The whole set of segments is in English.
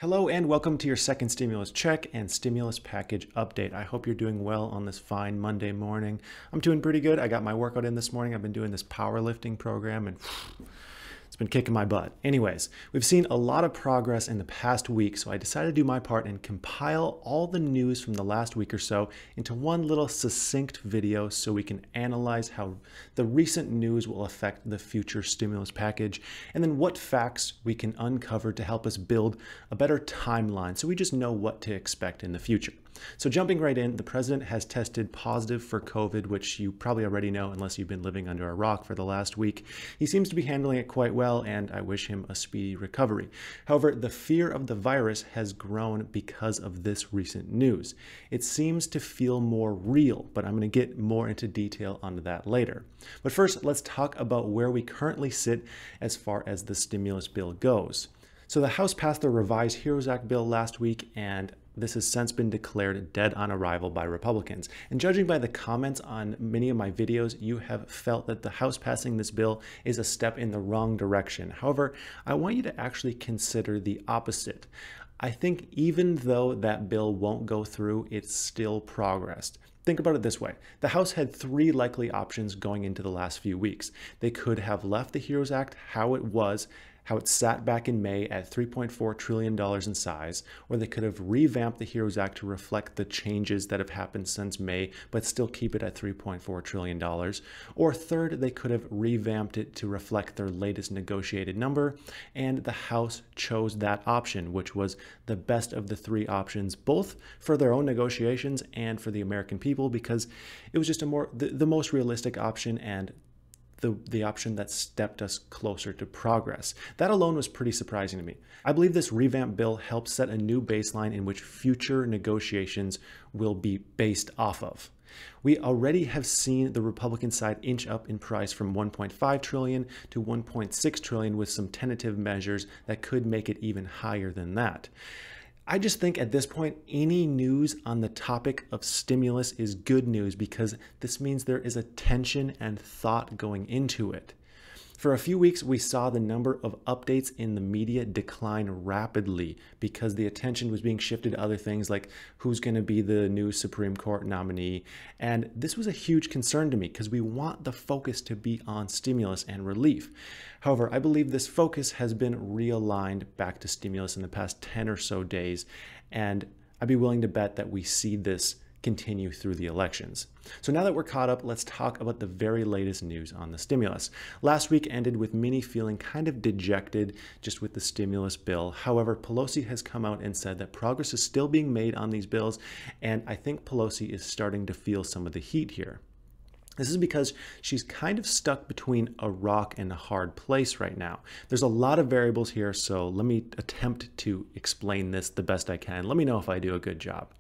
Hello and welcome to your second stimulus check and stimulus package update. I hope you're doing well on this fine Monday morning. I'm doing pretty good. I got my workout in this morning. I've been doing this powerlifting program and it's been kicking my butt. Anyways, we've seen a lot of progress in the past week, so I decided to do my part and compile all the news from the last week or so into one little succinct video so we can analyze how the recent news will affect the future stimulus package and then what facts we can uncover to help us build a better timeline so we just know what to expect in the future. So jumping right in, the president has tested positive for COVID, which you probably already know unless you've been living under a rock for the last week. He seems to be handling it quite well, and I wish him a speedy recovery. However, the fear of the virus has grown because of this recent news. It seems to feel more real, but I'm going to get more into detail on that later. But first, let's talk about where we currently sit as far as the stimulus bill goes. So the House passed the revised HEROES Act bill last week, and this has since been declared dead on arrival by Republicans. And judging by the comments on many of my videos, you have felt that the House passing this bill is a step in the wrong direction. However, I want you to actually consider the opposite. I think even though that bill won't go through, it's still progressed. Think about it this way. The House had three likely options going into the last few weeks. They could have left the HEROES Act how it sat back in May at $3.4 trillion in size, or they could have revamped the HEROES Act to reflect the changes that have happened since May, but still keep it at $3.4 trillion. Or third, they could have revamped it to reflect their latest negotiated number, and the House chose that option, which was the best of the three options, both for their own negotiations and for the American people, because it was just the most realistic option and the option that stepped us closer to progress. That alone was pretty surprising to me. I believe this revamped bill helps set a new baseline in which future negotiations will be based off of. We already have seen the Republican side inch up in price from $1.5 trillion to $1.6 trillion with some tentative measures that could make it even higher than that. I just think at this point, any news on the topic of stimulus is good news because this means there is attention and thought going into it. For a few weeks, we saw the number of updates in the media decline rapidly because the attention was being shifted to other things like who's going to be the new Supreme Court nominee. And this was a huge concern to me because we want the focus to be on stimulus and relief. However, I believe this focus has been realigned back to stimulus in the past 10 or so days, and I'd be willing to bet that we see this continue through the elections. So now that we're caught up, let's talk about the very latest news on the stimulus. Last week ended with many feeling kind of dejected just with the stimulus bill. However, Pelosi has come out and said that progress is still being made on these bills, and I think Pelosi is starting to feel some of the heat here. This is because she's kind of stuck between a rock and a hard place right now. There's a lot of variables here, so let me attempt to explain this the best I can. Let me know if I do a good job.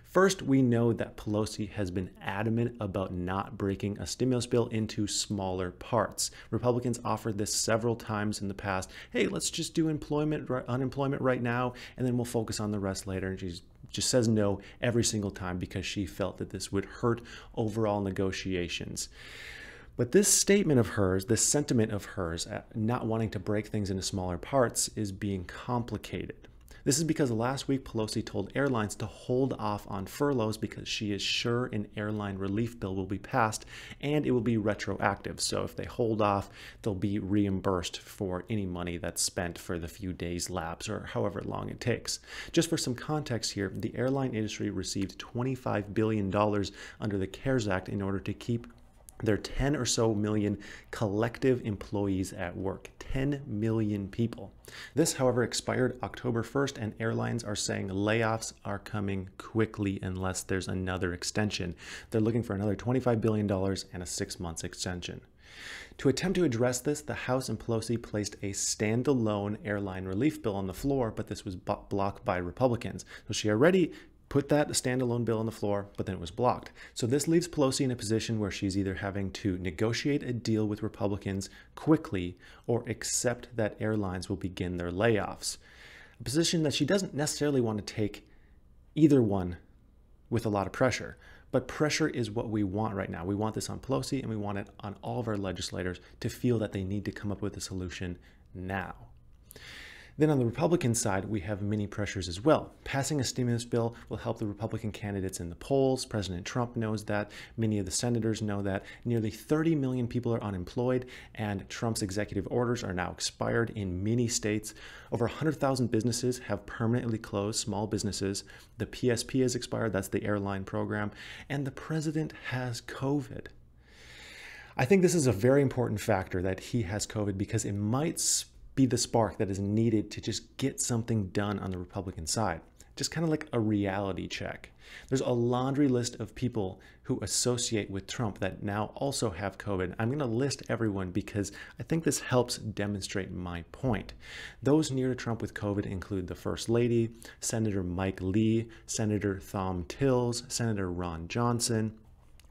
First, we know that Pelosi has been adamant about not breaking a stimulus bill into smaller parts. Republicans offered this several times in the past. Hey, let's just do unemployment right now, and then we'll focus on the rest later. And she just says no every single time because she felt that this would hurt overall negotiations. But this statement of hers, this sentiment of hers, not wanting to break things into smaller parts, is being complicated. This is because last week Pelosi told airlines to hold off on furloughs because she is sure an airline relief bill will be passed and it will be retroactive. So if they hold off, they'll be reimbursed for any money that's spent for the few days lapse or however long it takes. Just for some context here, the airline industry received $25 billion under the CARES Act in order to keep their 10 or so million collective employees at work. 10 million people. This, however, expired October 1st, and airlines are saying layoffs are coming quickly unless there's another extension. They're looking for another $25 billion and a 6-month extension. To attempt to address this, the House and Pelosi placed a standalone airline relief bill on the floor, but this was blocked by Republicans. So she already put that standalone bill on the floor, but then it was blocked. So this leaves Pelosi in a position where she's either having to negotiate a deal with Republicans quickly or accept that airlines will begin their layoffs. A position that she doesn't necessarily want to take either one with a lot of pressure. But pressure is what we want right now. We want this on Pelosi, and we want it on all of our legislators to feel that they need to come up with a solution now. Then on the Republican side, we have many pressures as well. Passing a stimulus bill will help the Republican candidates in the polls. President Trump knows that. Many of the senators know that. Nearly 30 million people are unemployed, and Trump's executive orders are now expired in many states. Over 100,000 businesses have permanently closed, small businesses. The PSP has expired, that's the airline program, and the president has COVID. I think this is a very important factor that he has COVID because it might be the spark that is needed to just get something done on the Republican side. Just kind of like a reality check. There's a laundry list of people who associate with Trump that now also have COVID. I'm going to list everyone because I think this helps demonstrate my point. Those near to Trump with COVID include the First Lady, Senator Mike Lee, Senator Thom Tillis, Senator Ron Johnson,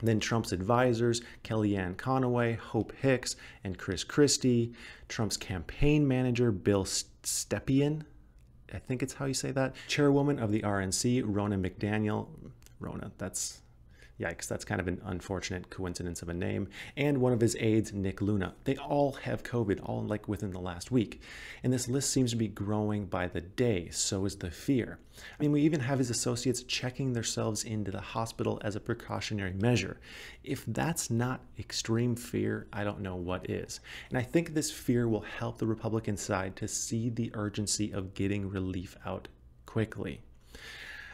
then Trump's advisors, Kellyanne Conway, Hope Hicks, and Chris Christie, Trump's campaign manager, Bill Stepien, I think it's how you say that, chairwoman of the RNC, Ronna McDaniel, yikes, that's kind of an unfortunate coincidence of a name, and one of his aides, Nick Luna. They all have COVID, all like within the last week. And this list seems to be growing by the day, so is the fear. I mean, we even have his associates checking themselves into the hospital as a precautionary measure. If that's not extreme fear, I don't know what is. And I think this fear will help the Republican side to see the urgency of getting relief out quickly.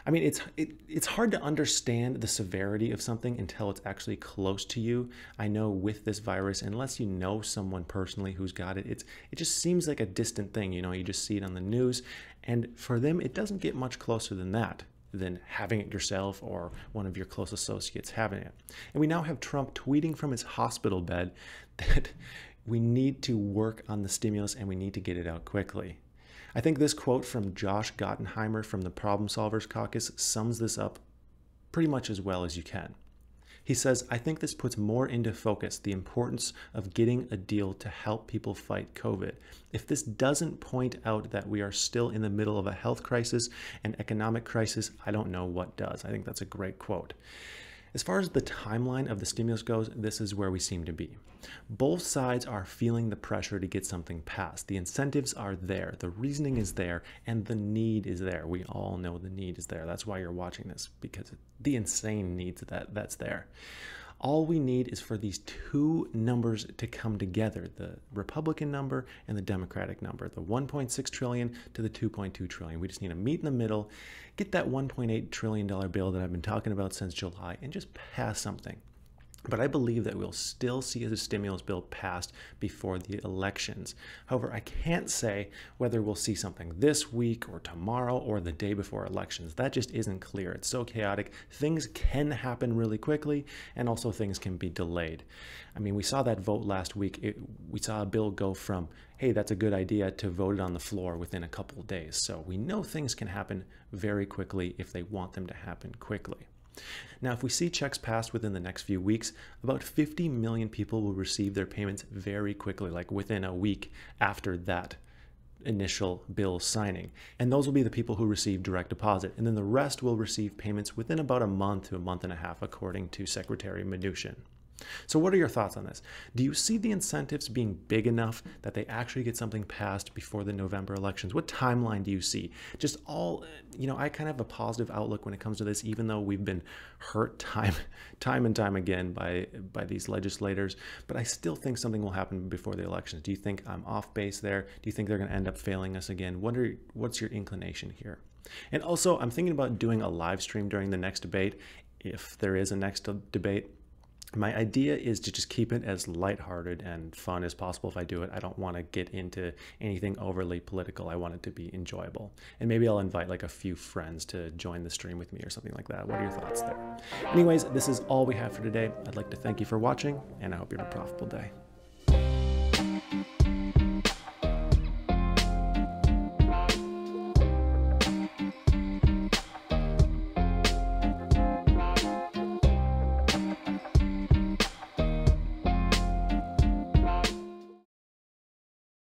I mean, it's hard to understand the severity of something until it's actually close to you. I know with this virus, unless you know someone personally who's got it, it just seems like a distant thing. You know, you just see it on the news. And for them, it doesn't get much closer than that, than having it yourself or one of your close associates having it. And we now have Trump tweeting from his hospital bed that we need to work on the stimulus and we need to get it out quickly. I think this quote from Josh Gottenheimer from the Problem Solvers Caucus sums this up pretty much as well as you can. He says, I think this puts more into focus the importance of getting a deal to help people fight COVID. If this doesn't point out that we are still in the middle of a health crisis and economic crisis, I don't know what does. I think that's a great quote. As far as the timeline of the stimulus goes, this is where we seem to be. Both sides are feeling the pressure to get something passed. The incentives are there, the reasoning is there, and the need is there. We all know the need is there. That's why you're watching this, because the insane needs that's there. All we need is for these two numbers to come together, the Republican number and the Democratic number, the 1.6 trillion to the 2.2 trillion. We just need to meet in the middle, get that $1.8 trillion bill that I've been talking about since July, and just pass something. But I believe that we'll still see a stimulus bill passed before the elections. However, I can't say whether we'll see something this week or tomorrow or the day before elections. That just isn't clear. It's so chaotic. Things can happen really quickly, and also things can be delayed. I mean, we saw that vote last week. We saw a bill go from, hey, that's a good idea, to voted on the floor within a couple of days. So we know things can happen very quickly if they want them to happen quickly. Now, if we see checks passed within the next few weeks, about 50 million people will receive their payments very quickly, like within a week after that initial bill signing. And those will be the people who receive direct deposit. And then the rest will receive payments within about a month to a month and a half, according to Secretary Mnuchin. So what are your thoughts on this? Do you see the incentives being big enough that they actually get something passed before the November elections? What timeline do you see? Just all, I kind of have a positive outlook when it comes to this, even though we've been hurt time and time again by these legislators, but I still think something will happen before the elections. Do you think I'm off base there? Do you think they're going to end up failing us again? What's your inclination here? And also, I'm thinking about doing a live stream during the next debate, if there is a next debate. My idea is to just keep it as lighthearted and fun as possible if I do it. I don't want to get into anything overly political. I want it to be enjoyable. And maybe I'll invite like a few friends to join the stream with me or something like that. What are your thoughts there? Anyways, this is all we have for today. I'd like to thank you for watching, and I hope you have a profitable day.